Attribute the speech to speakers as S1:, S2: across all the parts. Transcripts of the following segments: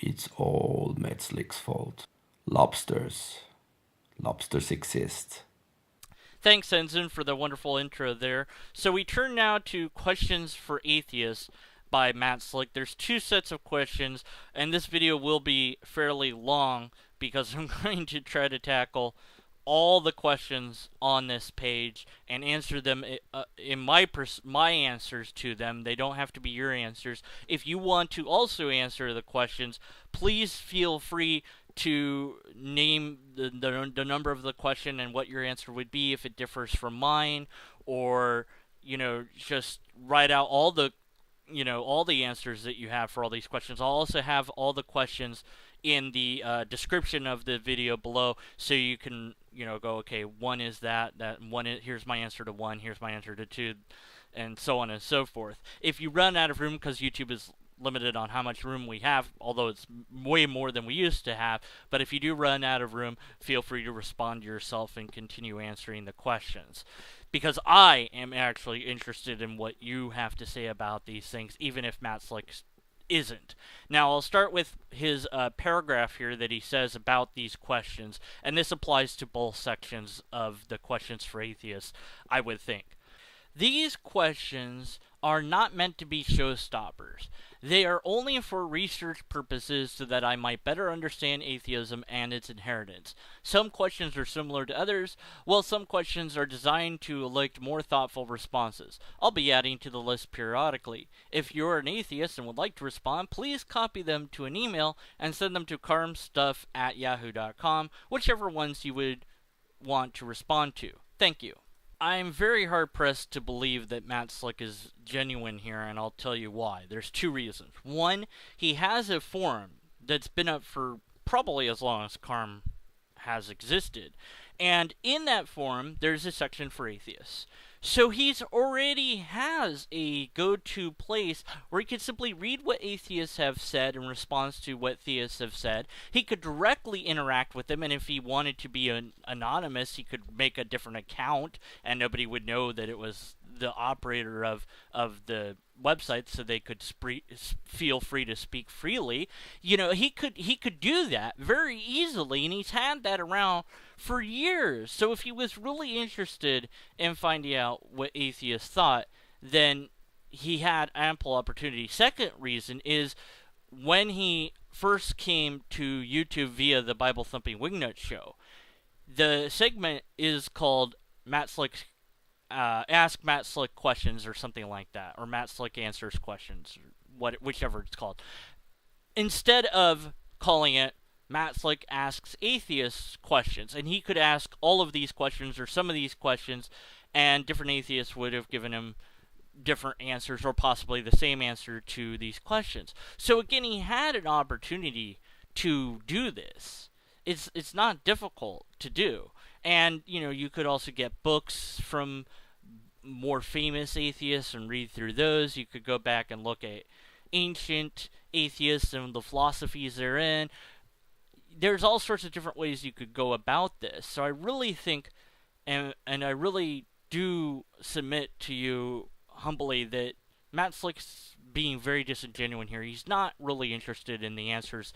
S1: It's all Matt Slick's fault. Lobsters. Lobsters exist.
S2: Thanks, Ensign, for the wonderful intro there. So we turn now to Questions for Atheists by Matt Slick. There's two sets of questions, and this video will be fairly long because I'm going to try to tackle all the questions on this page and answer them in my answers to them. They don't have to be your answers. If you want to also answer the questions, please feel free to name the number of the question and what your answer would be if it differs from mine, or just write out all the answers that you have for all these questions. I'll also have all the questions in the description of the video below, so you can go, okay, one is that one is, here's my answer to one, here's my answer to two, and so on and so forth. If you run out of room, because YouTube is limited on how much room we have, although it's way more than we used to have, but if you do run out of room, feel free to respond to yourself and continue answering the questions, because I am actually interested in what you have to say about these things, even if Matt Slick isn't. Now, I'll start with his paragraph here that he says about these questions, and this applies to both sections of the Questions for Atheists, I would think. These questions are not meant to be showstoppers. They are only for research purposes so that I might better understand atheism and its inheritance. Some questions are similar to others, while some questions are designed to elicit more thoughtful responses. I'll be adding to the list periodically. If you're an atheist and would like to respond, please copy them to an email and send them to carmstuff@yahoo.com, whichever ones you would want to respond to. Thank you. I'm very hard pressed to believe that Matt Slick is genuine here, and I'll tell you why. There's two reasons. One, he has a forum that's been up for probably as long as CARM has existed, and in that forum, there's a section for atheists. So he's already has a go-to place where he could simply read what atheists have said in response to what theists have said. He could directly interact with them, and if he wanted to be anonymous, he could make a different account, and nobody would know that it was the operator of the website, so they could feel free to speak freely. He could do that very easily, and he's had that around for years. So if he was really interested in finding out what atheists thought, then he had ample opportunity. Second reason is when he first came to YouTube via the Bible Thumping Wingnut Show, the segment is called Matt Slick Ask Matt Slick Questions or something like that, or Matt Slick Answers Questions, whichever it's called. Instead of calling it Matt Slick Asks Atheists Questions, and he could ask all of these questions or some of these questions, and different atheists would have given him different answers or possibly the same answer to these questions. So again, he had an opportunity to do this. It's not difficult to do. And, you could also get books from more famous atheists and read through those. You could go back and look at ancient atheists and the philosophies they're in. There's all sorts of different ways you could go about this. So I really think, and I really do submit to you humbly, that Matt Slick's being very disingenuous here. He's not really interested in the answers.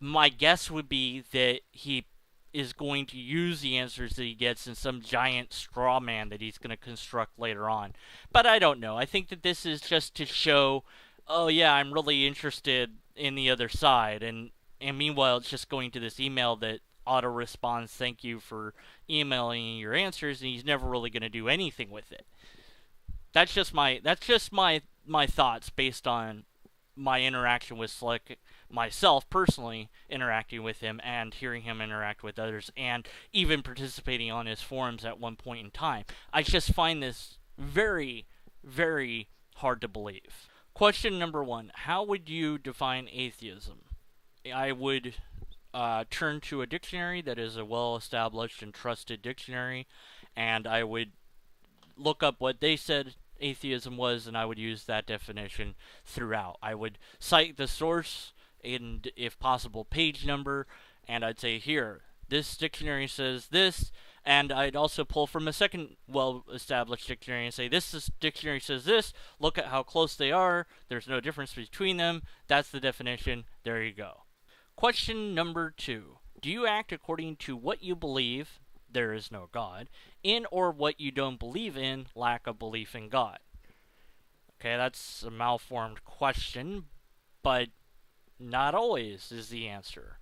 S2: My guess would be that he is going to use the answers that he gets in some giant straw man that he's going to construct later on. But I don't know. I think that this is just to show, oh yeah, I'm really interested in the other side. And meanwhile, it's just going to this email that auto-responds, thank you for emailing your answers, and he's never really going to do anything with it. That's just my thoughts based on my interaction with Slick, myself personally interacting with him and hearing him interact with others, and even participating on his forums at one point in time. I just find this very, very hard to believe. Question number 1. How would you define atheism? I would turn to a dictionary that is a well-established and trusted dictionary, and I would look up what they said atheism was, and I would use that definition throughout. I would cite the source and, if possible, page number, and I'd say, here, this dictionary says this, and I'd also pull from a second well-established dictionary and say, this dictionary says this, look at how close they are, there's no difference between them, that's the definition, there you go. Question number 2. Do you act according to what you believe, there is no God, in or what you don't believe in, lack of belief in God? Okay, that's a malformed question, but not always is the answer.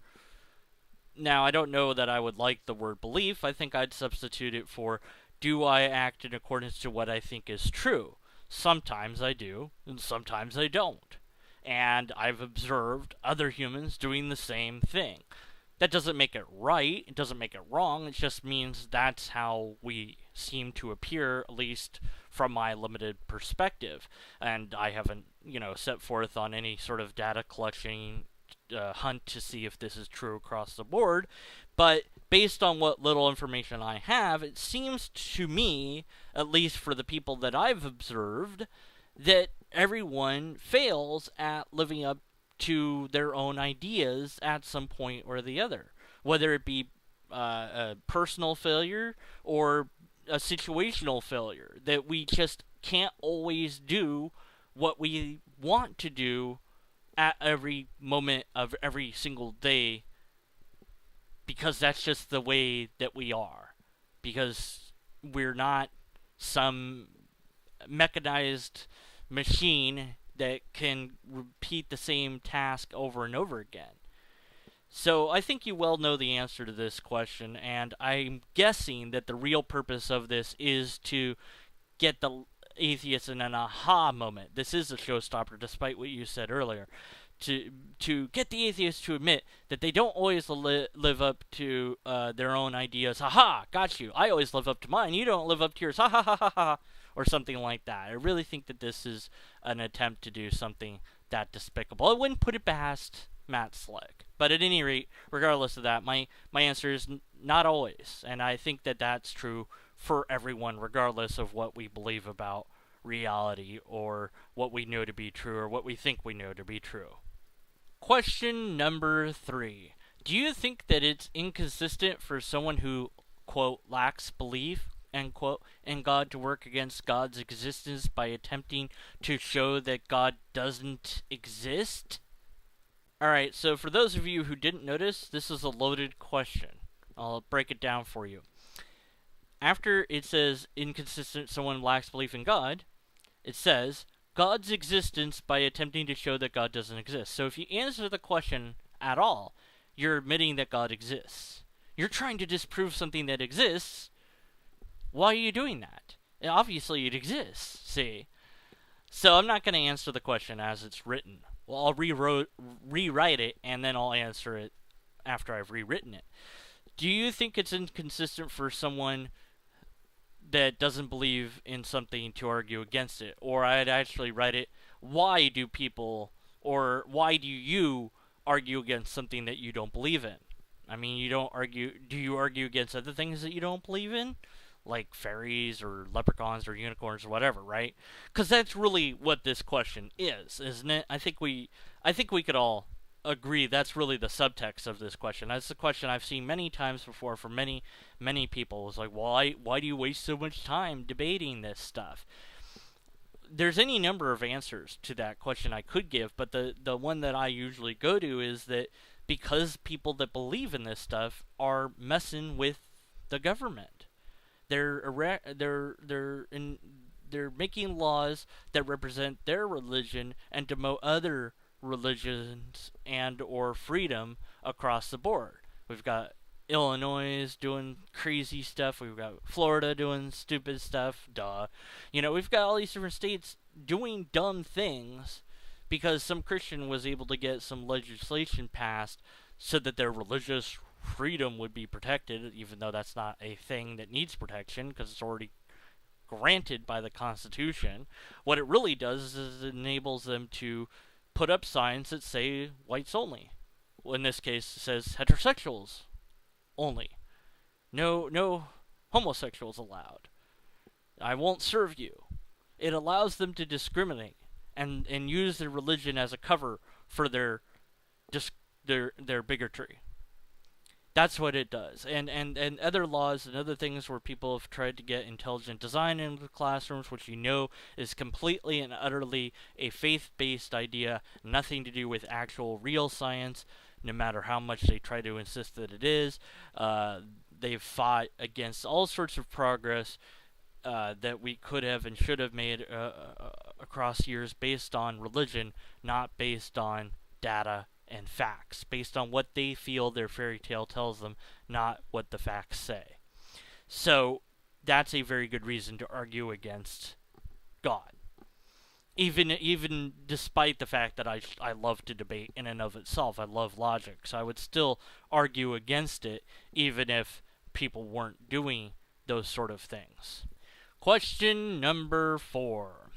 S2: Now, I don't know that I would like the word belief. I think I'd substitute it for, do I act in accordance to what I think is true? Sometimes I do, and sometimes I don't. And I've observed other humans doing the same thing. That doesn't make it right, it doesn't make it wrong, it just means that's how we seem to appear, at least from my limited perspective. And I haven't, set forth on any sort of data collection hunt to see if this is true across the board, but based on what little information I have, it seems to me, at least for the people that I've observed, that everyone fails at living up to their own ideas at some point or the other, whether it be a personal failure or a situational failure, that we just can't always do what we want to do at every moment of every single day, because that's just the way that we are, because we're not some mechanized machine that can repeat the same task over and over again. So I think you well know the answer to this question, and I'm guessing that the real purpose of this is to get the atheists in an aha moment. This is a showstopper, despite what you said earlier. To get the atheists to admit that they don't always live up to their own ideas. Haha, got you. I always live up to mine. You don't live up to yours. Ha ha ha ha ha. Or something like that. I really think that this is an attempt to do something that despicable. I wouldn't put it past Matt Slick. But at any rate, regardless of that, my answer is not always. And I think that that's true for everyone, regardless of what we believe about reality or what we know to be true or what we think we know to be true. Question number 3. Do you think that it's inconsistent for someone who, quote, lacks belief, end quote, in God to work against God's existence by attempting to show that God doesn't exist? Alright, so for those of you who didn't notice, this is a loaded question. I'll break it down for you. After it says inconsistent, someone lacks belief in God, it says God's existence by attempting to show that God doesn't exist. So if you answer the question at all, you're admitting that God exists. You're trying to disprove something that exists. Why are you doing that? Obviously it exists, see? So I'm not going to answer the question as it's written. Well, I'll rewrite it, and then I'll answer it after I've rewritten it. Do you think it's inconsistent for someone that doesn't believe in something to argue against it? Or I'd actually write it, why do people, or why do you argue against something that you don't believe in? I mean, do you argue against other things that you don't believe in? Like fairies or leprechauns or unicorns or whatever, right? Because that's really what this question is, isn't it? I think we could all agree that's really the subtext of this question. That's the question I've seen many times before from many people. It's like, why do you waste so much time debating this stuff? There's any number of answers to that question I could give, but the one that I usually go to is that because people that believe in this stuff are messing with the government. They're making laws that represent their religion and demote other religions and or freedom across the board. We've got Illinois doing crazy stuff. We've got Florida doing stupid stuff. Duh. We've got all these different states doing dumb things because some Christian was able to get some legislation passed so that their religious freedom would be protected, even though that's not a thing that needs protection because it's already granted by the Constitution. What it really does is it enables them to put up signs that say whites only. Well, in this case, it says heterosexuals only. No homosexuals allowed. I won't serve you. It allows them to discriminate and use their religion as a cover for their bigotry. That's what it does. And other laws and other things where people have tried to get intelligent design into the classrooms, which is completely and utterly a faith-based idea, nothing to do with actual real science. no matter how much they try to insist that it is. They've fought against all sorts of progress that we could have and should have made across years based on religion, not based on data and facts, based on what they feel their fairy tale tells them, not what the facts say. So that's a very good reason to argue against God. Even despite the fact that I love to debate in and of itself, I love logic, so I would still argue against it, even if people weren't doing those sort of things. Question number 4.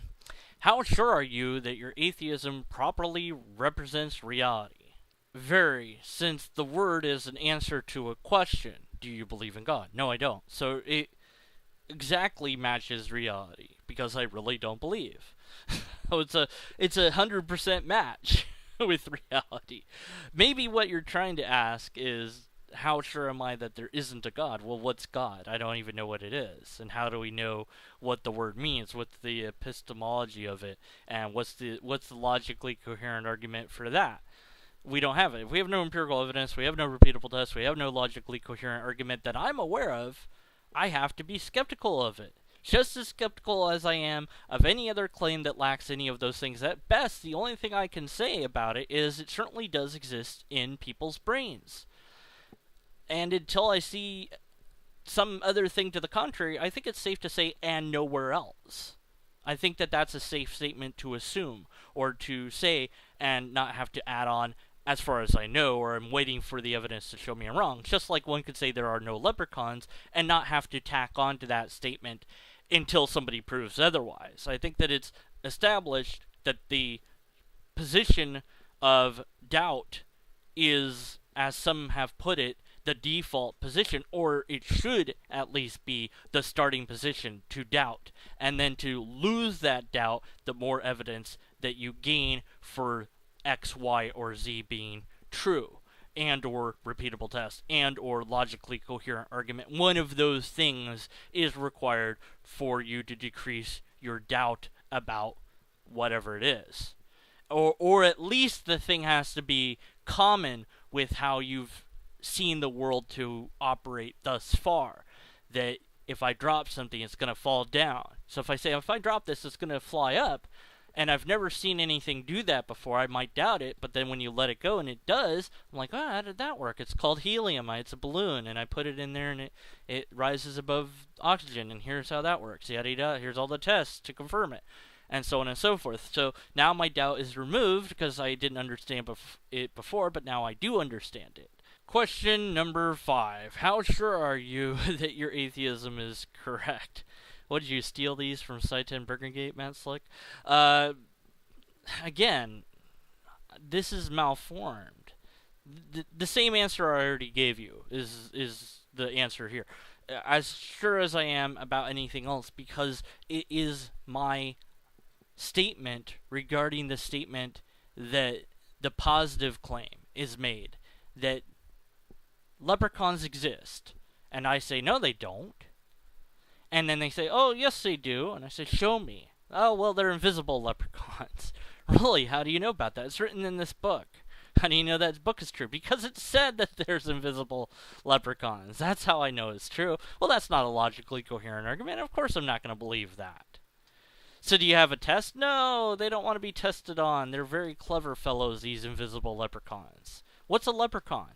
S2: How sure are you that your atheism properly represents reality? Very, since the word is an answer to a question. Do you believe in God? No, I don't. So it exactly matches reality, because I really don't believe. So it's a 100% match with reality. Maybe what you're trying to ask is, how sure am I that there isn't a God? Well, what's God? I don't even know what it is. And how do we know what the word means? What's the epistemology of it? And what's the logically coherent argument for that? We don't have it. If we have no empirical evidence, we have no repeatable tests, we have no logically coherent argument that I'm aware of, I have to be skeptical of it. Just as skeptical as I am of any other claim that lacks any of those things. At best, the only thing I can say about it is it certainly does exist in people's brains. And until I see some other thing to the contrary, I think it's safe to say, and nowhere else. I think that that's a safe statement to assume, or to say, and not have to add on, as far as I know, or I'm waiting for the evidence to show me I'm wrong. Just like one could say there are no leprechauns, and not have to tack on to that statement until somebody proves otherwise. I think that it's established that the position of doubt is, as some have put it, the default position, or it should at least be the starting position, to doubt, and then to lose that doubt the more evidence that you gain for X, Y, or Z being true, and or repeatable tests, and or logically coherent argument. One of those things is required for you to decrease your doubt about whatever it is. Or at least the thing has to be common with how you've seen the world to operate thus far. That if I drop something, it's going to fall down. So if I say, if I drop this, it's going to fly up, and I've never seen anything do that before, I might doubt it, but then when you let it go and it does, I'm like, oh, how did that work? It's called helium. It's a balloon, and I put it in there, and it rises above oxygen, and here's how that works. Yada yada. Here's all the tests to confirm it, and so on and so forth. So now my doubt is removed because I didn't understand it before, but now I do understand it. Question number 5. How sure are you that your atheism is correct? What, did you steal these from Site 10 Burgergate, Matt Slick? Again, this is malformed. The same answer I already gave you is the answer here. As sure as I am about anything else, because it is my statement regarding the statement that the positive claim is made, that leprechauns exist. And I say, no, they don't. And then they say, oh, yes, they do. And I say, show me. Oh, well, they're invisible leprechauns. Really? How do you know about that? It's written in this book. How do you know that book is true? Because it said that there's invisible leprechauns. That's how I know it's true. Well, that's not a logically coherent argument. Of course I'm not going to believe that. So do you have a test? No, they don't want to be tested on. They're very clever fellows, these invisible leprechauns. What's a leprechaun?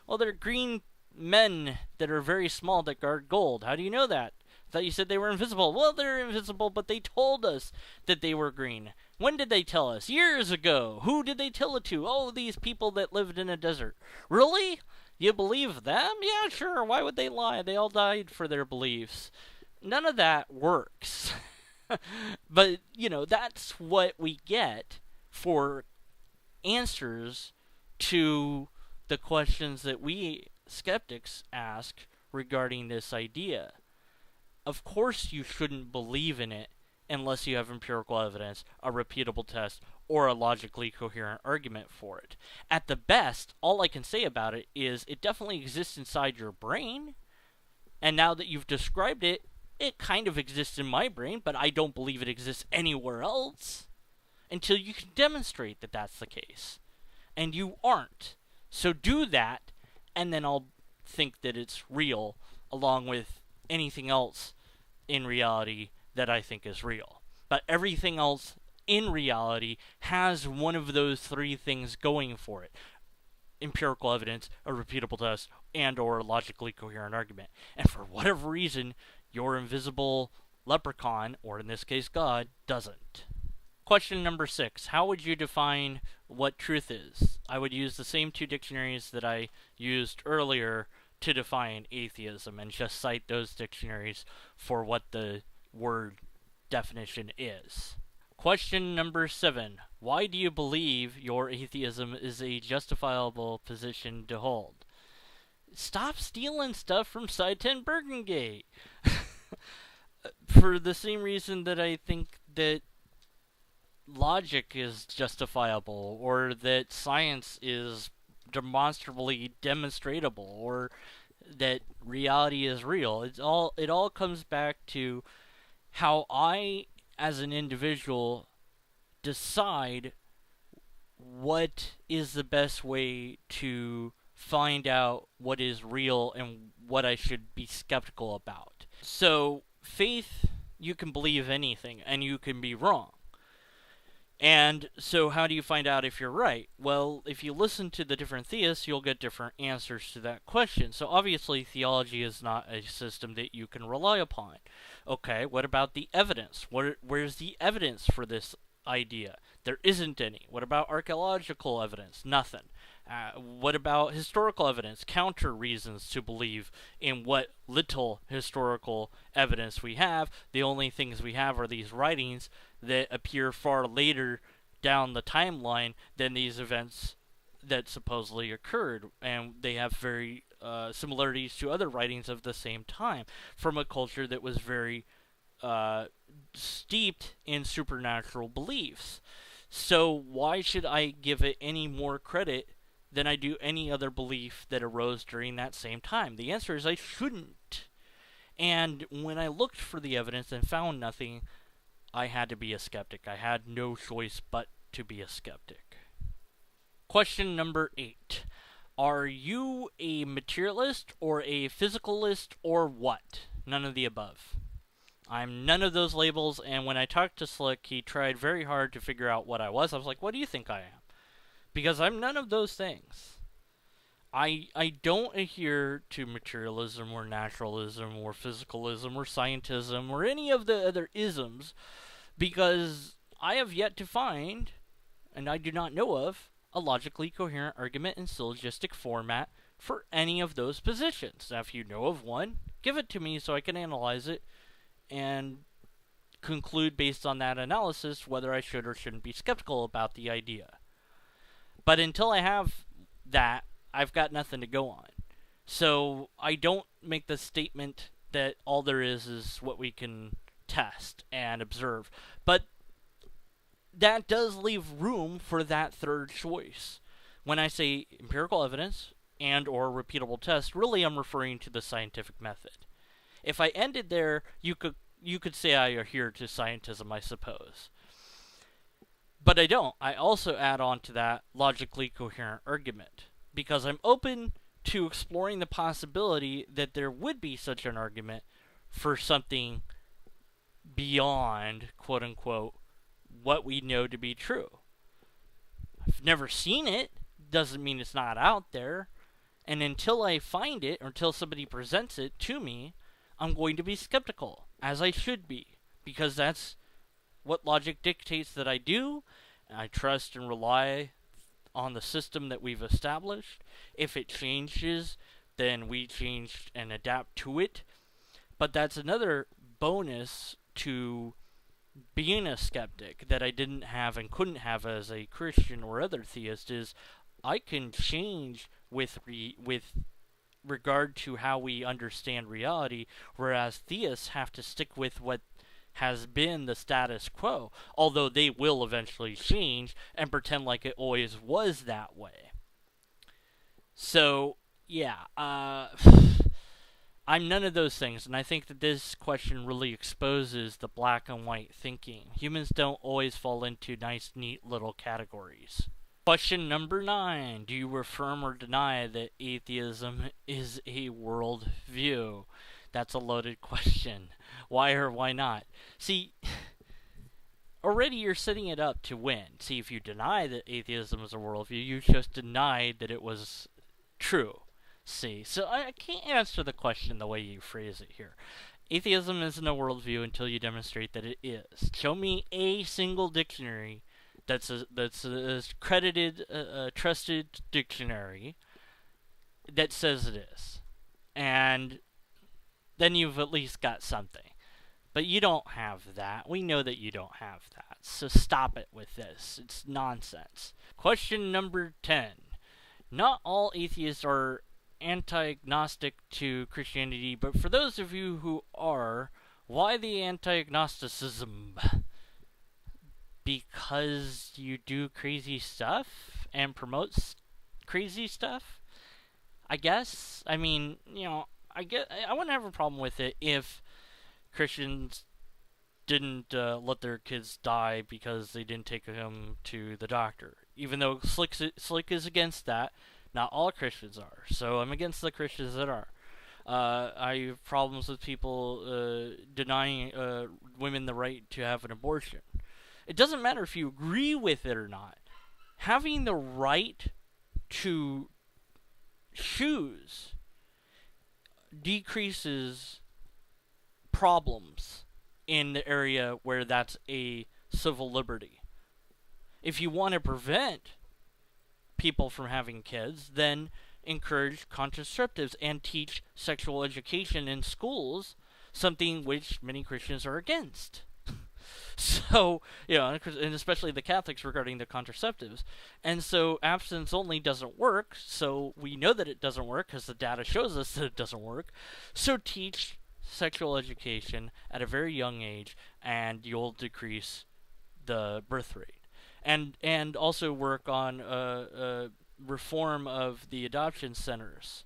S2: Well, they're green men that are very small that guard gold. How do you know that? I thought you said they were invisible. Well, they're invisible, but they told us that they were green. When did they tell us? Years ago. Who did they tell it to? Oh, these people that lived in a desert. Really? You believe them? Yeah, sure. Why would they lie? They all died for their beliefs. None of that works. But, that's what we get for answers to the questions that we skeptics ask regarding this idea. Of course you shouldn't believe in it unless you have empirical evidence, a repeatable test, or a logically coherent argument for it. At the best, all I can say about it is it definitely exists inside your brain, and now that you've described it, it kind of exists in my brain, but I don't believe it exists anywhere else until you can demonstrate that that's the case. And you aren't. So do that, and then I'll think that it's real, along with anything else in reality that I think is real. But everything else in reality has one of those three things going for it: empirical evidence, a repeatable test, and or a logically coherent argument. And for whatever reason, your invisible leprechaun, or in this case God, doesn't. Question number 6. How would you define what truth is? I would use the same two dictionaries that I used earlier to define atheism and just cite those dictionaries for what the word definition is. Question number 7. Why do you believe your atheism is a justifiable position to hold? Stop stealing stuff from Side 10 Bergengate! For the same reason that I think that logic is justifiable, or that science is demonstrably demonstratable, or that reality is real. It all comes back to how I, as an individual, decide what is the best way to find out what is real and what I should be skeptical about. So, faith, you can believe anything, and you can be wrong. And so how do you find out if you're right? Well, if you listen to the different theists, you'll get different answers to that question. So obviously theology is not a system that you can rely upon. Okay, what about the evidence? Where's the evidence for this idea? There isn't any. What about archaeological evidence? Nothing. What about historical evidence? Counter reasons to believe in what little historical evidence we have. The only things we have are these writings that appear far later down the timeline than these events that supposedly occurred, and they have very similarities to other writings of the same time from a culture that was very steeped in supernatural beliefs. So why should I give it any more credit than I do any other belief that arose during that same time? The answer is I shouldn't. And when I looked for the evidence and found nothing, I had to be a skeptic. I had no choice but to be a skeptic. Question number 8. Are you a materialist or a physicalist or what? None of the above. I'm none of those labels, and when I talked to Slick, he tried very hard to figure out what I was. I was like, what do you think I am? Because I'm none of those things. I don't adhere to materialism or naturalism or physicalism or scientism or any of the other isms, because I have yet to find, and I do not know of, a logically coherent argument in syllogistic format for any of those positions. Now, if you know of one, give it to me so I can analyze it and conclude based on that analysis whether I should or shouldn't be skeptical about the idea. But until I have that, I've got nothing to go on. So I don't make the statement that all there is what we can test and observe. But that does leave room for that third choice. When I say empirical evidence and or repeatable test, really I'm referring to the scientific method. If I ended there, you could say I adhere to scientism, I suppose. But I don't. I also add on to that logically coherent argument, because I'm open to exploring the possibility that there would be such an argument for something beyond, quote-unquote, what we know to be true. I've never seen it. Doesn't mean it's not out there. And until I find it, or until somebody presents it to me, I'm going to be skeptical, as I should be, because that's what logic dictates that I do. I trust and rely on the system that we've established. If it changes, then we change and adapt to it. But that's another bonus to being a skeptic that I didn't have and couldn't have as a Christian or other theist, is I can change with regard to how we understand reality, whereas theists have to stick with what has been the status quo, although they will eventually change and pretend like it always was that way. So, yeah, I'm none of those things, and I think that this question really exposes the black and white thinking. Humans don't always fall into nice, neat little categories. Question number 9. Do you affirm or deny that atheism is a worldview? That's a loaded question. Why or why not? See, already you're setting it up to win. See, if you deny that atheism is a worldview, you just denied that it was true. See, so I can't answer the question the way you phrase it here. Atheism isn't a worldview until you demonstrate that it is. Show me a single dictionary that's a credited, trusted dictionary that says it is, and then you've at least got something. But you don't have that. We know that you don't have that. So stop it with this. It's nonsense. Question number 10. Not all atheists are antagonistic to Christianity, but for those of you who are, why the antagonism? Because you do crazy stuff and promote crazy stuff? I guess. I mean, I wouldn't have a problem with it if Christians didn't let their kids die because they didn't take them to the doctor. Even though Slick is against that, not all Christians are. So I'm against the Christians that are. I have problems with people denying women the right to have an abortion. It doesn't matter if you agree with it or not. Having the right to choose decreases problems in the area where that's a civil liberty. If you want to prevent people from having kids, then encourage contraceptives and teach sexual education in schools, something which many Christians are against. So, and especially the Catholics regarding the contraceptives. And so abstinence only doesn't work, so we know that it doesn't work because the data shows us that it doesn't work. So teach sexual education at a very young age, and you'll decrease the birth rate. And also work on reform of the adoption centers.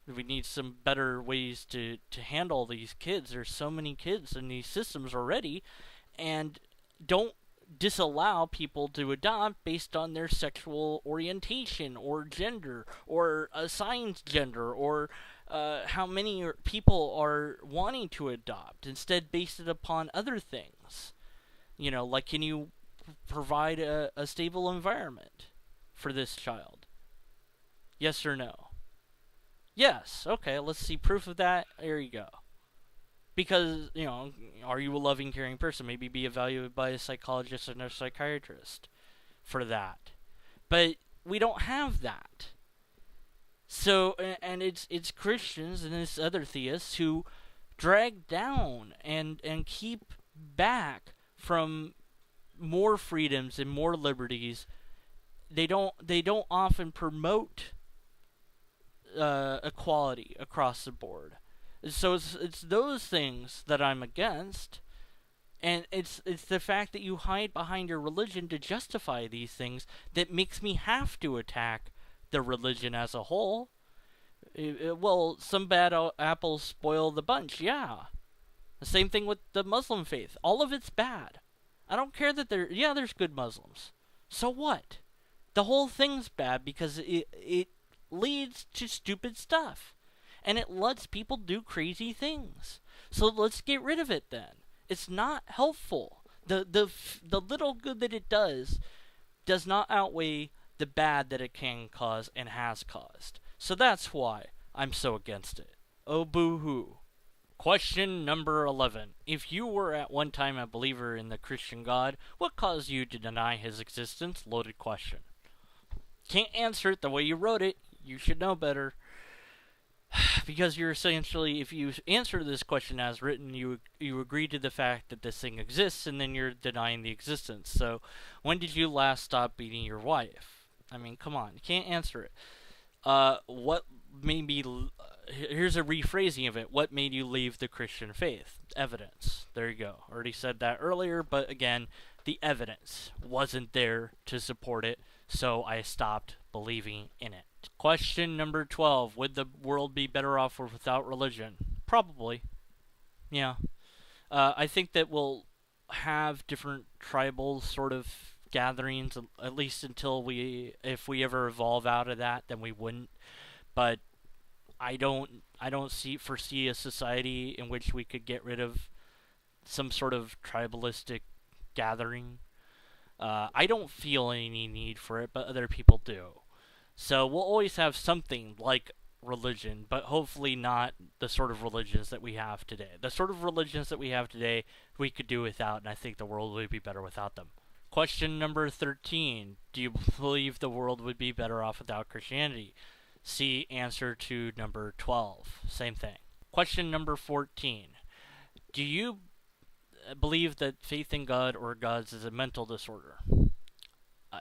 S2: We need some better ways to handle these kids. There's so many kids in these systems already, and don't disallow people to adopt based on their sexual orientation or gender or assigned gender or how many people are wanting to adopt. Instead, base it upon other things. Like, can you provide a stable environment for this child? Yes or no? Yes. Okay, let's see proof of that. There you go. Because, are you a loving, caring person? Maybe be evaluated by a psychologist and a psychiatrist for that. But we don't have that. So, and it's Christians and it's other theists who drag down and keep back from more freedoms and more liberties. They don't often promote equality across the board. So it's those things that I'm against, and it's the fact that you hide behind your religion to justify these things that makes me have to attack the religion as a whole. Well, some bad apples spoil the bunch, yeah. The same thing with the Muslim faith. All of it's bad. I don't care that there's good Muslims. So what? The whole thing's bad because it leads to stupid stuff. And it lets people do crazy things. So let's get rid of it then. It's not helpful. The little good that it does not outweigh the bad that it can cause and has caused. So that's why I'm so against it. Oh, boo-hoo. Question number 11. If you were at one time a believer in the Christian God, what caused you to deny his existence? Loaded question. Can't answer it the way you wrote it. You should know better. Because you're essentially, if you answer this question as written, you agree to the fact that this thing exists, and then you're denying the existence. So, when did you last stop beating your wife? I mean, come on, you can't answer it. What made me? Here's a rephrasing of it. What made you leave the Christian faith? Evidence. There you go. Already said that earlier, but again, the evidence wasn't there to support it, so I stopped believing in it. Question number 12. Would the world be better off without religion? Probably. Yeah. I think that we'll have different tribal sort of gatherings, at least until if we ever evolve out of that, then we wouldn't. But I don't foresee a society in which we could get rid of some sort of tribalistic gathering. I don't feel any need for it, but other people do. So we'll always have something like religion, but hopefully not the sort of religions that we have today. The sort of religions that we have today, we could do without, and I think the world would be better without them. Question number 13. Do you believe the world would be better off without Christianity? See answer to number 12. Same thing. Question number 14. Do you believe that faith in God or gods is a mental disorder?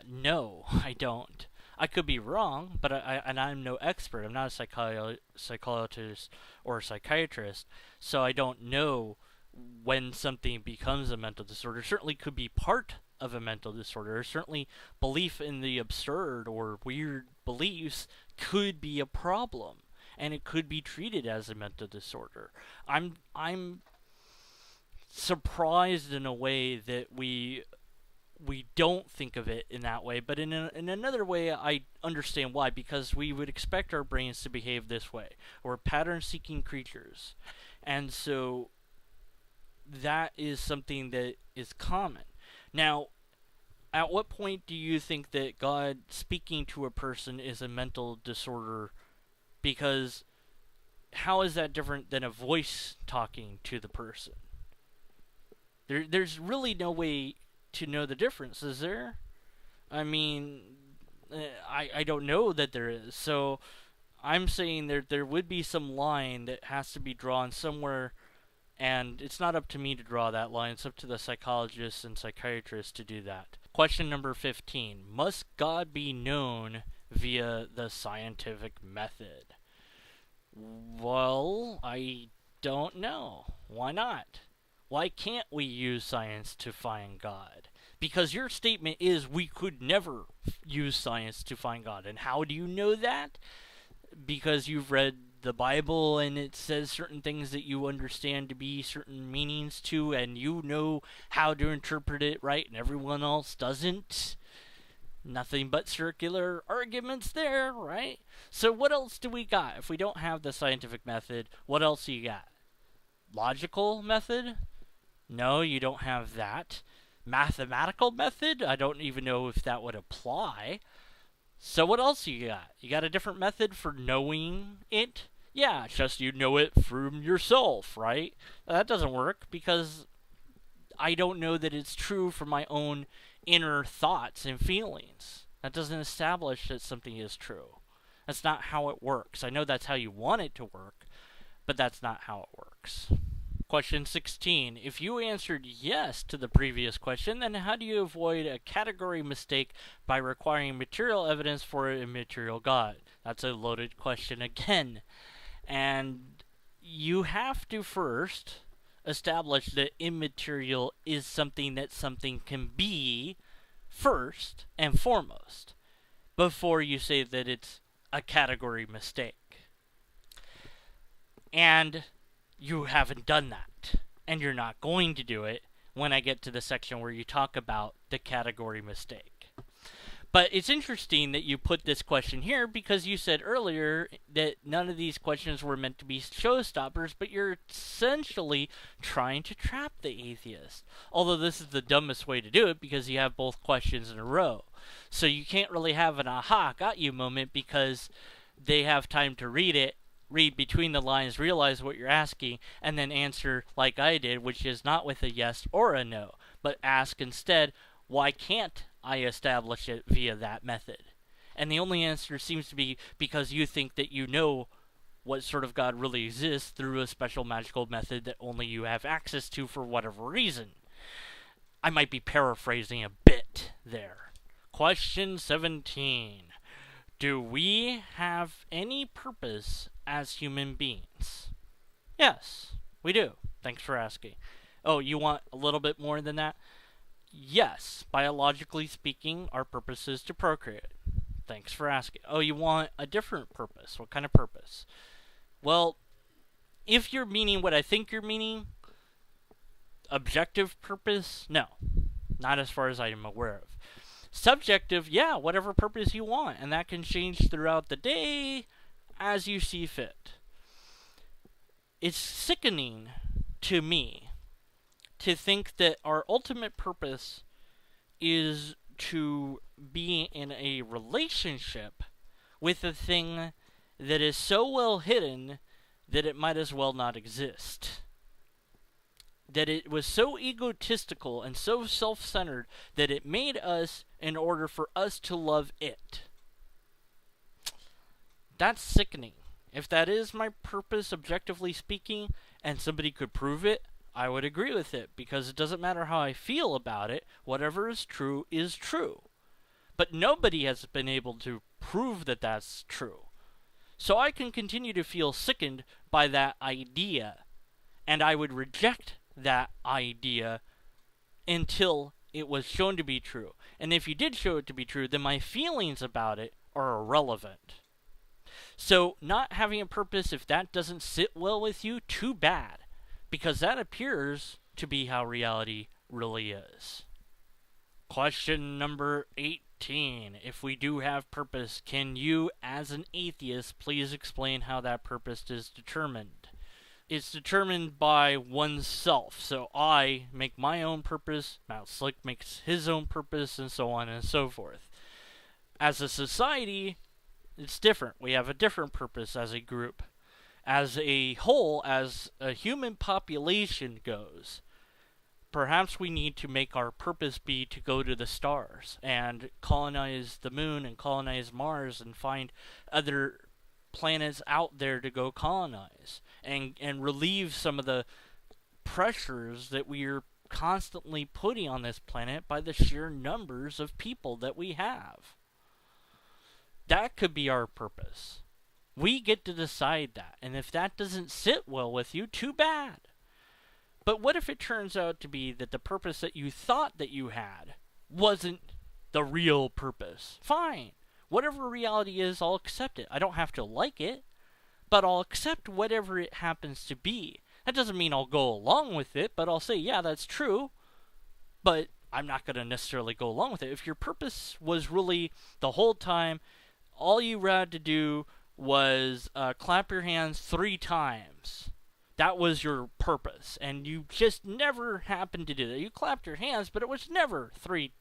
S2: No, I don't. I could be wrong, but I'm no expert. I'm not a psychologist or a psychiatrist, so I don't know when something becomes a mental disorder. Certainly could be part of a mental disorder. Certainly belief in the absurd or weird beliefs could be a problem, and it could be treated as a mental disorder. I'm surprised in a way that we don't think of it in that way, but in another way I understand why, because we would expect our brains to behave this way. We're pattern-seeking creatures, and so that is something that is common. Now, at what point do you think that God speaking to a person is a mental disorder? Because how is that different than a voice talking to the person? There's really no way to know the difference, is there? I mean, I don't know that there is. So I'm saying there would be some line that has to be drawn somewhere, and it's not up to me to draw that line. It's up to the psychologists and psychiatrists to do that. Question number 15. Must God be known via the scientific method? Well, I don't know. Why not? Why can't we use science to find God? Because your statement is we could never use science to find God. And how do you know that? Because you've read the Bible and it says certain things that you understand to be certain meanings to, and you know how to interpret it right, and everyone else doesn't. Nothing but circular arguments there, right? So what else do we got? If we don't have the scientific method, what else do you got? Logical method? No, you don't have that. Mathematical method? I don't even know if that would apply. So what else you got? You got a different method for knowing it? Yeah, it's just you know it from yourself, right? That doesn't work because I don't know that it's true from my own inner thoughts and feelings. That doesn't establish that something is true. That's not how it works. I know that's how you want it to work, but that's not how it works. Question 16. If you answered yes to the previous question, then how do you avoid a category mistake by requiring material evidence for an immaterial God? That's a loaded question again. And you have to first establish that immaterial is something that something can be first and foremost before you say that it's a category mistake. And you haven't done that, and you're not going to do it when I get to the section where you talk about the category mistake. But it's interesting that you put this question here because you said earlier that none of these questions were meant to be showstoppers, but you're essentially trying to trap the atheist. Although this is the dumbest way to do it because you have both questions in a row. So you can't really have an aha, got you moment because they have time to read between the lines, realize what you're asking, and then answer like I did, which is not with a yes or a no, but ask instead, why can't I establish it via that method? And the only answer seems to be because you think that you know what sort of God really exists through a special magical method that only you have access to for whatever reason. I might be paraphrasing a bit there. Question 17. Do we have any purpose as human beings? Yes, we do. Thanks for asking. Oh, you want a little bit more than that? Yes, biologically speaking, our purpose is to procreate. Thanks for asking. Oh, you want a different purpose? What kind of purpose? Well, if you're meaning what I think you're meaning, objective purpose, no. Not as far as I am aware of. Subjective, yeah, whatever purpose you want, and that can change throughout the day as you see fit. It's sickening to me to think that our ultimate purpose is to be in a relationship with a thing that is so well hidden that it might as well not exist. That it was so egotistical and so self-centered that it made us in order for us to love it. That's sickening. If that is my purpose, objectively speaking, and somebody could prove it, I would agree with it, because it doesn't matter how I feel about it, whatever is true is true. But nobody has been able to prove that that's true. So I can continue to feel sickened by that idea, and I would reject that idea until it was shown to be true. And if you did show it to be true, then my feelings about it are irrelevant. So not having a purpose, if that doesn't sit well with you, too bad, because that appears to be how reality really is. Question number 18. If we do have purpose, can you, as an atheist, please explain how that purpose is determined? It's determined by oneself. So I make my own purpose, Matt Slick makes his own purpose, and so on and so forth. As a society, it's different. We have a different purpose as a group. As a whole, as a human population goes, perhaps we need to make our purpose be to go to the stars and colonize the moon and colonize Mars and find other planets out there to go colonize and relieve some of the pressures that we are constantly putting on this planet by the sheer numbers of people that we have. That could be our purpose. We get to decide that, and if that doesn't sit well with you, too bad. But what if it turns out to be that the purpose that you thought that you had wasn't the real purpose? Fine. Whatever reality is, I'll accept it. I don't have to like it, but I'll accept whatever it happens to be. That doesn't mean I'll go along with it, but I'll say, yeah, that's true, but I'm not going to necessarily go along with it. If your purpose was really the whole time, all you had to do was clap your hands 3 times. That was your purpose, and you just never happened to do that. You clapped your hands, but it was never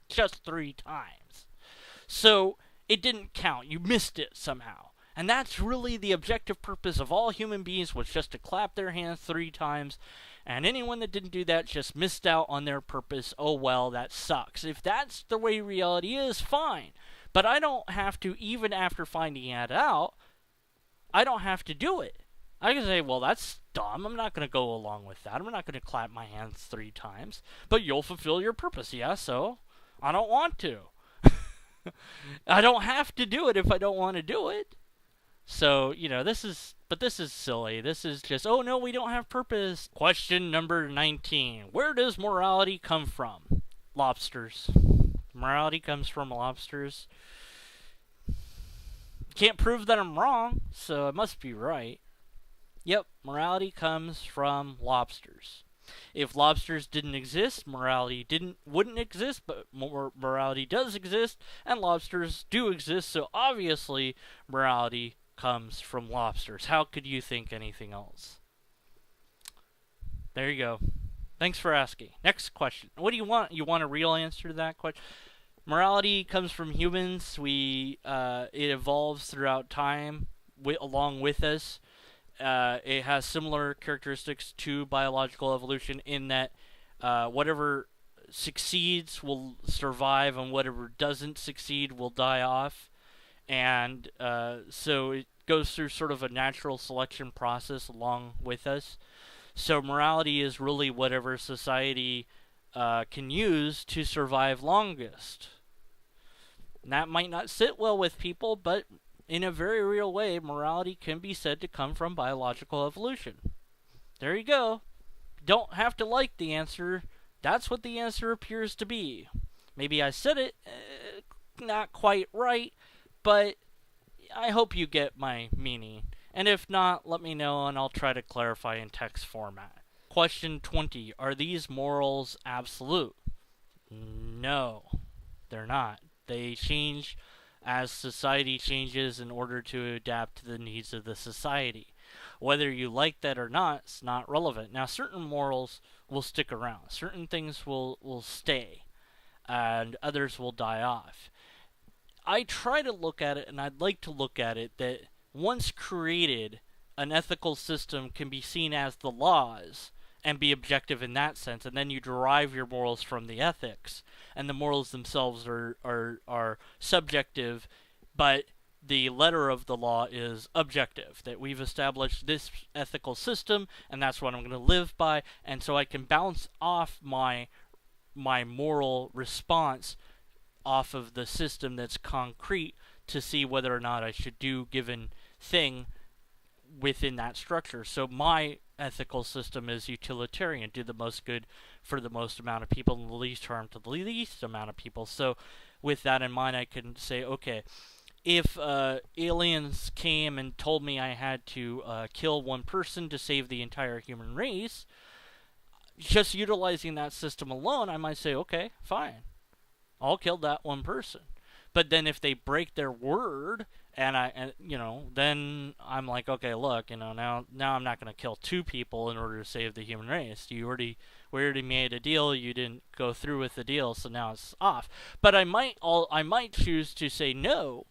S2: just 3 times. So it didn't count. You missed it somehow. And that's really the objective purpose of all human beings, was just to clap their hands 3 times. And anyone that didn't do that just missed out on their purpose. Oh well, that sucks. If that's the way reality is, fine. But I don't have to, even after finding it out, I don't have to do it. I can say, well, that's dumb. I'm not going to go along with that. I'm not going to clap my hands 3 times. But you'll fulfill your purpose, yeah, so I don't want to. I don't have to do it if I don't want to do it. So, this is silly. This is just, oh no, we don't have purpose. Question number 19. Where does morality come from? Lobsters. Morality comes from lobsters. Can't prove that I'm wrong, so it must be right. Yep, morality comes from lobsters. If lobsters didn't exist, morality wouldn't exist, but morality does exist, and lobsters do exist, so obviously morality comes from lobsters. How could you think anything else? There you go. Thanks for asking. Next question. What do you want? You want a real answer to that question? Morality comes from humans. It evolves throughout time along with us. It has similar characteristics to biological evolution in that whatever succeeds will survive and whatever doesn't succeed will die off. And so it goes through sort of a natural selection process along with us. So morality is really whatever society can use to survive longest. And that might not sit well with people, but in a very real way, morality can be said to come from biological evolution. There you go. Don't have to like the answer. That's what the answer appears to be. Maybe I said it not quite right, but I hope you get my meaning. And if not, let me know and I'll try to clarify in text format. Question 20. Are these morals absolute? No, they're not. They change as society changes in order to adapt to the needs of the society. Whether you like that or not, it's not relevant. Now, certain morals will stick around. Certain things will stay, and others will die off. I try to look at it, and I'd like to look at it, that once created, an ethical system can be seen as the laws and be objective in that sense, and then you derive your morals from the ethics, and the morals themselves are subjective, but the letter of the law is objective, that we've established this ethical system, and that's what I'm going to live by, and so I can bounce off my moral response off of the system that's concrete to see whether or not I should do given thing within that structure. So my ethical system is utilitarian, do the most good for the most amount of people and the least harm to the least amount of people. So with that in mind, I can say, okay, if aliens came and told me I had to kill one person to save the entire human race, just utilizing that system alone, I might say, okay, fine, I'll kill that one person. But then if they break their word, then I'm like, okay, look, now I'm not going to kill two people in order to save the human race. We already made a deal. You didn't go through with the deal, so now it's off. But I might choose to say no,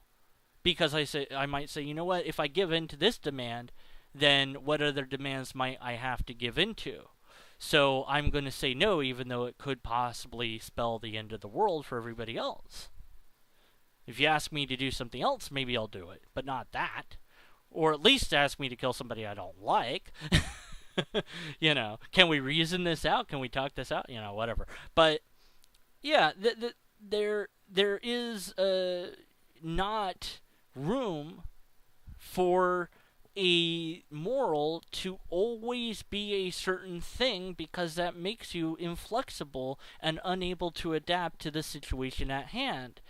S2: because I might say, you know what? If I give in to this demand, then what other demands might I have to give into? So I'm going to say no, even though it could possibly spell the end of the world for everybody else. If you ask me to do something else, maybe I'll do it, but not that. Or at least ask me to kill somebody I don't like. Can we reason this out? Can we talk this out? Whatever. But yeah, there is not room for a moral to always be a certain thing, because that makes you inflexible and unable to adapt to the situation at hand.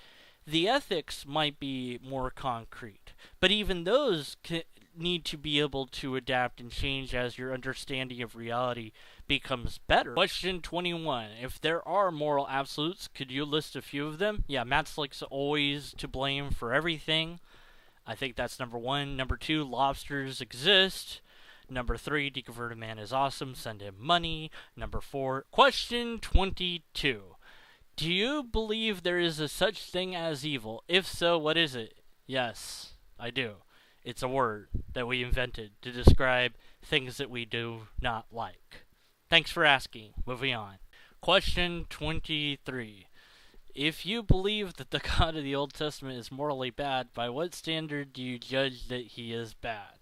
S2: The ethics might be more concrete, but even those need to be able to adapt and change as your understanding of reality becomes better. Question 21. If there are moral absolutes, could you list a few of them? Yeah, Matt Slick's always to blame for everything. I think that's number 1. Number 2, lobsters exist. Number 3, deconverted man is awesome, send him money. Number 4, question 22. Do you believe there is a such thing as evil? If so, what is it? Yes, I do. It's a word that we invented to describe things that we do not like. Thanks for asking. Moving on. Question 23. If you believe that the God of the Old Testament is morally bad, by what standard do you judge that he is bad?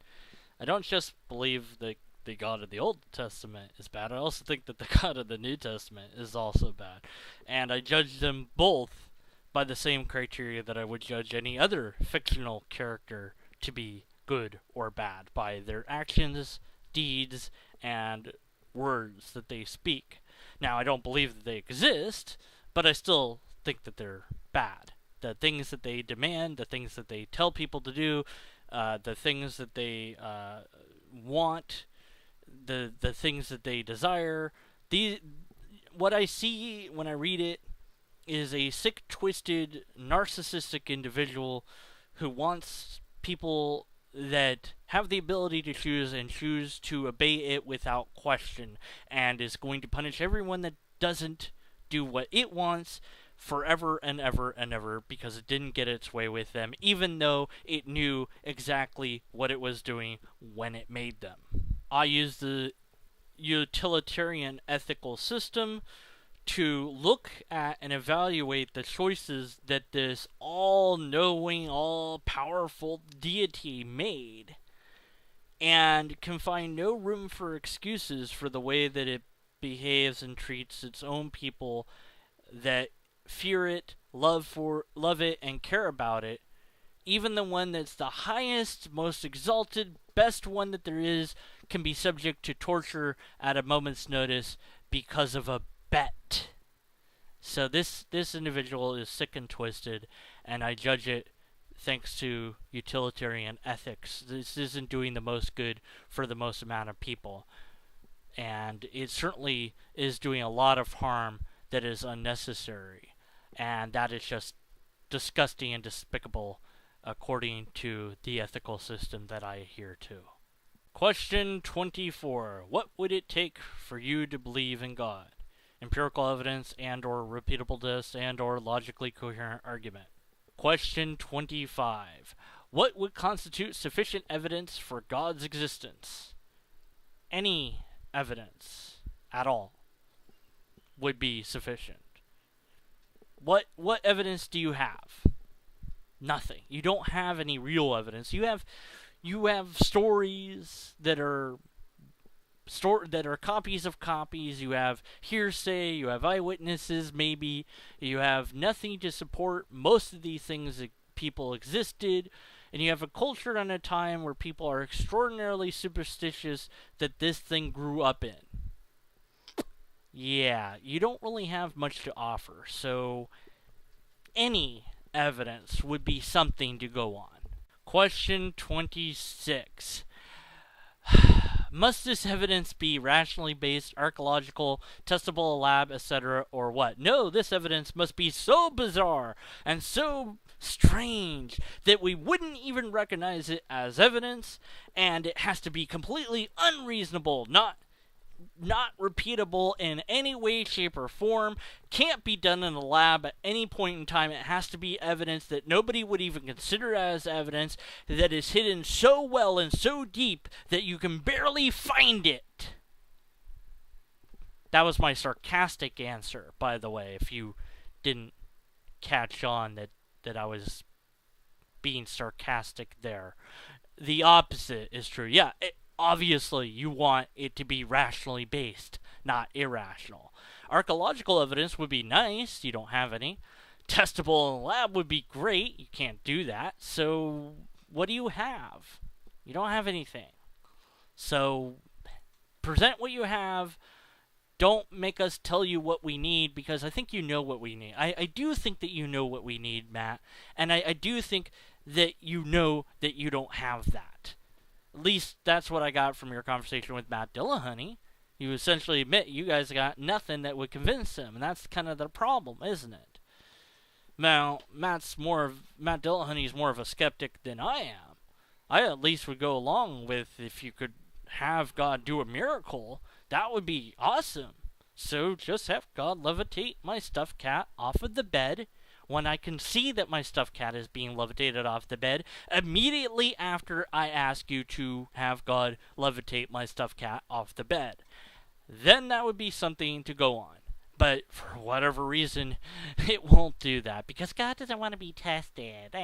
S2: I don't just believe that the God of the Old Testament is bad. I also think that the God of the New Testament is also bad. And I judge them both by the same criteria that I would judge any other fictional character to be good or bad, by their actions, deeds, and words that they speak. Now, I don't believe that they exist, but I still think that they're bad. The things that they demand, the things that they tell people to do, the things that they want, the things that they desire. What I see when I read it is a sick, twisted, narcissistic individual who wants people that have the ability to choose and choose to obey it without question, and is going to punish everyone that doesn't do what it wants forever and ever and ever, because it didn't get its way with them, even though it knew exactly what it was doing when it made them. I use the utilitarian ethical system to look at and evaluate the choices that this all-knowing, all-powerful deity made, and can find no room for excuses for the way that it behaves and treats its own people that fear it, love it, and care about it. Even the one that's the highest, most exalted, best one that there is can be subject to torture at a moment's notice because of a bet. So this individual is sick and twisted, and I judge it thanks to utilitarian ethics. This isn't doing the most good for the most amount of people, and it certainly is doing a lot of harm that is unnecessary, and that is just disgusting and despicable according to the ethical system that I adhere to. Question 24. What would it take for you to believe in God? Empirical evidence and or repeatableness and or logically coherent argument. Question 25. What would constitute sufficient evidence for God's existence? Any evidence at all would be sufficient. What evidence do you have? Nothing. You don't have any real evidence. You have stories that are copies of copies. You have hearsay. You have eyewitnesses. Maybe you have nothing to support most of these things that people existed, and you have a culture and a time where people are extraordinarily superstitious that this thing grew up in. Yeah, you don't really have much to offer, so any evidence would be something to go on. Question 26. Must this evidence be rationally based, archaeological, testable, lab, etc., or what? No, this evidence must be so bizarre and so strange that we wouldn't even recognize it as evidence, and it has to be completely unreasonable, not repeatable in any way, shape, or form, can't be done in a lab at any point in time. It has to be evidence that nobody would even consider as evidence, that is hidden so well and so deep that you can barely find it. That was my sarcastic answer, by the way, if you didn't catch on that I was being sarcastic there. The opposite is true. Yeah, obviously, you want it to be rationally based, not irrational. Archaeological evidence would be nice. You don't have any. Testable in a lab would be great. You can't do that. So, what do you have? You don't have anything. So, present what you have. Don't make us tell you what we need, because I think you know what we need. I do think that you know what we need, Matt. And I do think that you know that you don't have that. At least that's what I got from your conversation with Matt Dillahunty. You essentially admit you guys got nothing that would convince him, and that's kind of the problem, isn't it? Now, Matt Dillahunty's more of a skeptic than I am. I at least would go along with, if you could have God do a miracle, that would be awesome. So just have God levitate my stuffed cat off of the bed when I can see that my stuffed cat is being levitated off the bed, immediately after I ask you to have God levitate my stuffed cat off the bed. Then that would be something to go on. But for whatever reason, it won't do that, because God doesn't want to be tested.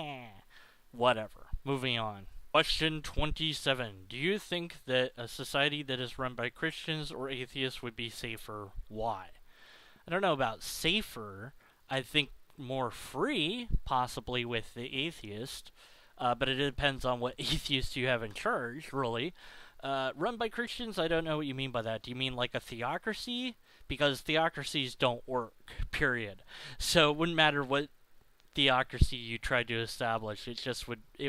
S2: Whatever. Moving on. Question 27. Do you think that a society that is run by Christians or atheists would be safer? Why? I don't know about safer. I think more free, possibly, with the atheist. But it depends on what atheists you have in charge, really. Run by Christians, I don't know what you mean by that. Do you mean like a theocracy? Because theocracies don't work, period. So it wouldn't matter what theocracy you tried to establish, it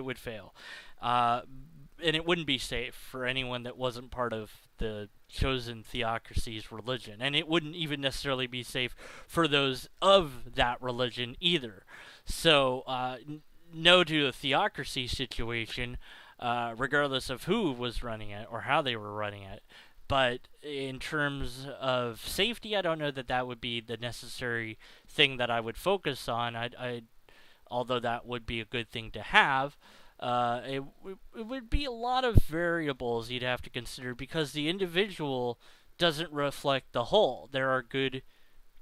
S2: would fail. And it wouldn't be safe for anyone that wasn't part of the chosen theocracy's religion. And it wouldn't even necessarily be safe for those of that religion either. So, no to a theocracy situation, regardless of who was running it or how they were running it. But in terms of safety, I don't know that would be the necessary thing that I would focus on. Although that would be a good thing to have, it would be a lot of variables you'd have to consider, because the individual doesn't reflect the whole. There are good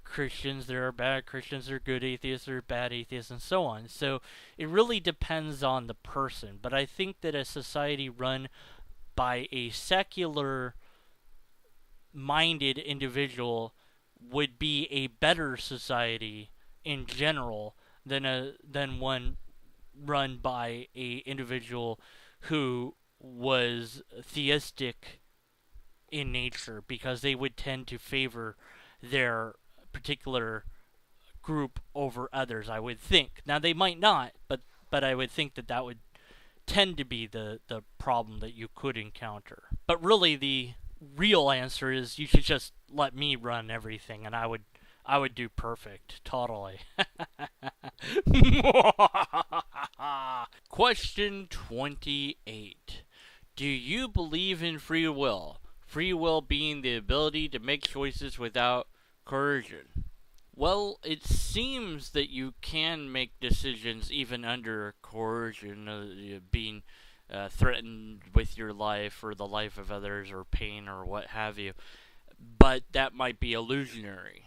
S2: Christians, there are bad Christians, there are good atheists, there are bad atheists, and so on. So it really depends on the person. But I think that a society run by a secular-minded individual would be a better society in general than one run by a individual who was theistic in nature, because they would tend to favor their particular group over others, I would think. Now, they might not, but I would think that would tend to be the problem that you could encounter. But really, the real answer is you should just let me run everything, and I I would do perfect, totally. Question 28. Do you believe in free will? Free will being the ability to make choices without coercion. Well, it seems that you can make decisions even under coercion, being threatened with your life or the life of others or pain or what have you. But that might be illusionary.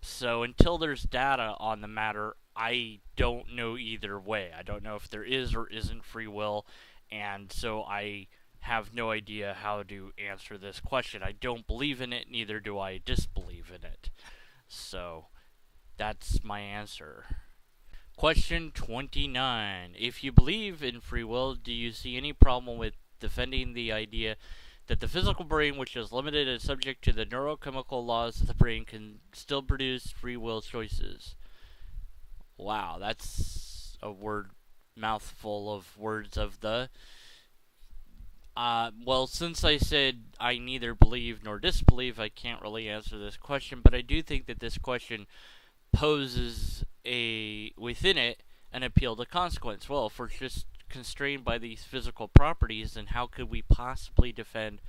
S2: So until there's data on the matter, I don't know either way. I don't know if there is or isn't free will, and so I have no idea how to answer this question. I don't believe in it, neither do I disbelieve in it. So that's my answer. Question 29. If you believe in free will, do you see any problem with defending the idea that the physical brain, which is limited and subject to the neurochemical laws of the brain, can still produce free will choices? Wow, that's a mouthful of words of the... well, since I said I neither believe nor disbelieve, I can't really answer this question, but I do think that this question poses within it an appeal to consequence. Well, if we're just constrained by these physical properties, then how could we possibly defend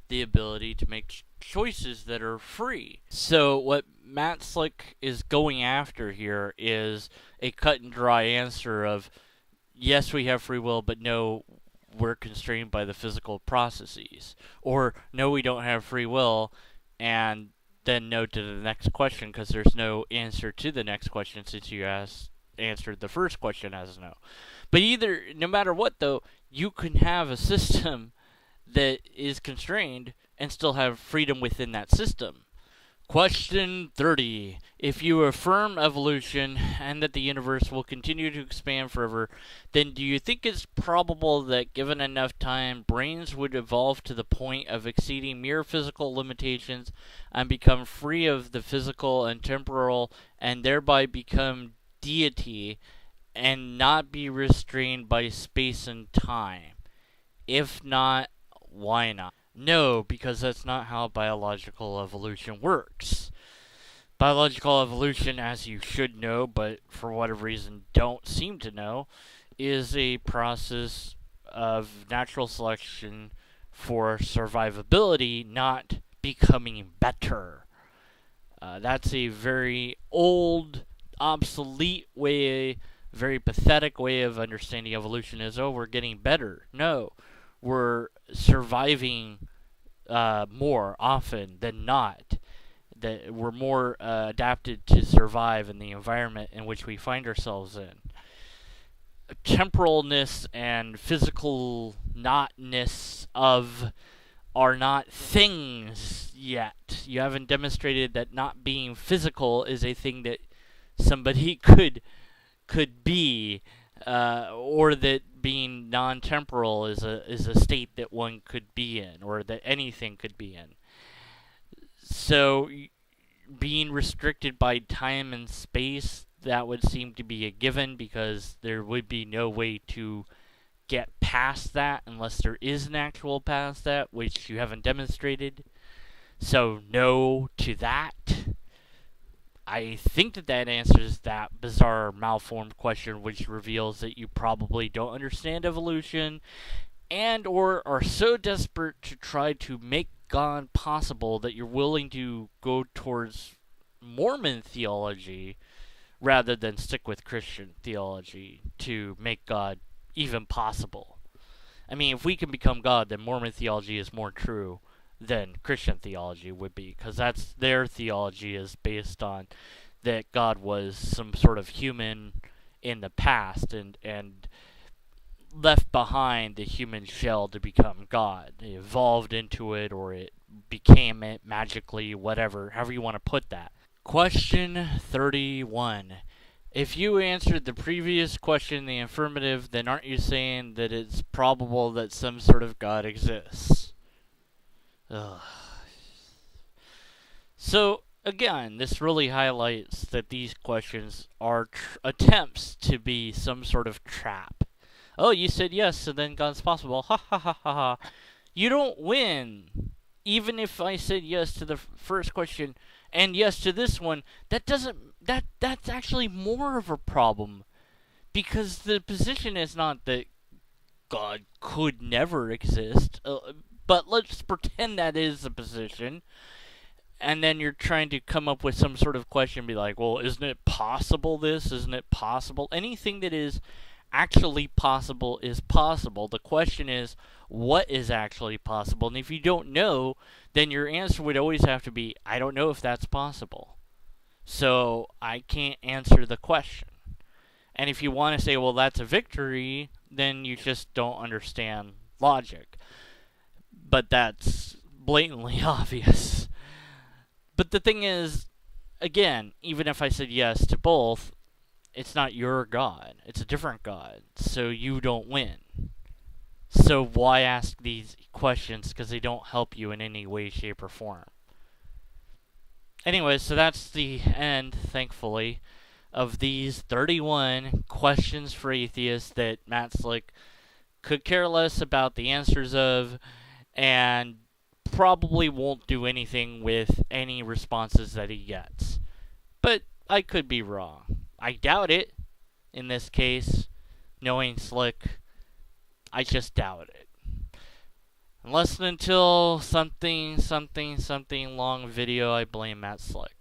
S2: the ability to make choices that are free? So what Matt Slick is going after here is a cut and dry answer of yes, we have free will, but no, we're constrained by the physical processes. Or no, we don't have free will, and then no to the next question because there's no answer to the next question since you answered the first question as no. But no matter what though, you can have a system that is constrained and still have freedom within that system. Question 30. If you affirm evolution and that the universe will continue to expand forever, then do you think it's probable that given enough time, brains would evolve to the point of exceeding mere physical limitations and become free of the physical and temporal and thereby become deity and not be restrained by space and time? If not, why not? No, because that's not how biological evolution works. Biological evolution, as you should know, but for whatever reason don't seem to know, is a process of natural selection for survivability, not becoming better. That's a very old, obsolete way, very pathetic way of understanding evolution is, oh, we're getting better. No, we're surviving more often than not. That we're more adapted to survive in the environment in which we find ourselves in. Temporalness and physical notness are not things yet. You haven't demonstrated that not being physical is a thing that somebody could be, or that being non-temporal is a state that one could be in, or that anything could be in. So, being restricted by time and space, that would seem to be a given, because there would be no way to get past that unless there is an actual past that, which you haven't demonstrated. So, no to that. I think that answers that bizarre, malformed question, which reveals that you probably don't understand evolution and or are so desperate to try to make God possible that you're willing to go towards Mormon theology rather than stick with Christian theology to make God even possible. I mean, if we can become God, then Mormon theology is more true than Christian theology would be, because that's their theology is based on that God was some sort of human in the past and left behind the human shell to become God. It evolved into it, or it became it magically, whatever, however you want to put that. Question 31. If you answered the previous question in the affirmative, then aren't you saying that it's probable that some sort of God exists? Ugh. So, again, this really highlights that these questions are attempts to be some sort of trap. Oh, you said yes, so then God's possible. Ha ha ha ha ha. You don't win. Even if I said yes to the first question And yes, to this one, that's actually more of a problem, because the position is not that God could never exist, but let's pretend that is the position, and then you're trying to come up with some sort of question, be like, well, isn't it possible this? Isn't it possible? Anything that is actually possible is possible. The question is, what is actually possible? And if you don't know, then your answer would always have to be, I don't know if that's possible. So I can't answer the question. And if you want to say, well, that's a victory, then you just don't understand logic. But that's blatantly obvious. But the thing is, again, even if I said yes to both, it's not your God. It's a different God. So you don't win. So why ask these questions? Because they don't help you in any way, shape, or form. Anyway, so that's the end, thankfully, of these 31 questions for atheists that Matt Slick could care less about the answers of, and probably won't do anything with any responses that he gets. But I could be wrong. I doubt it. In this case, knowing Slick, I just doubt it. Unless and until something long video, I blame Matt Slick.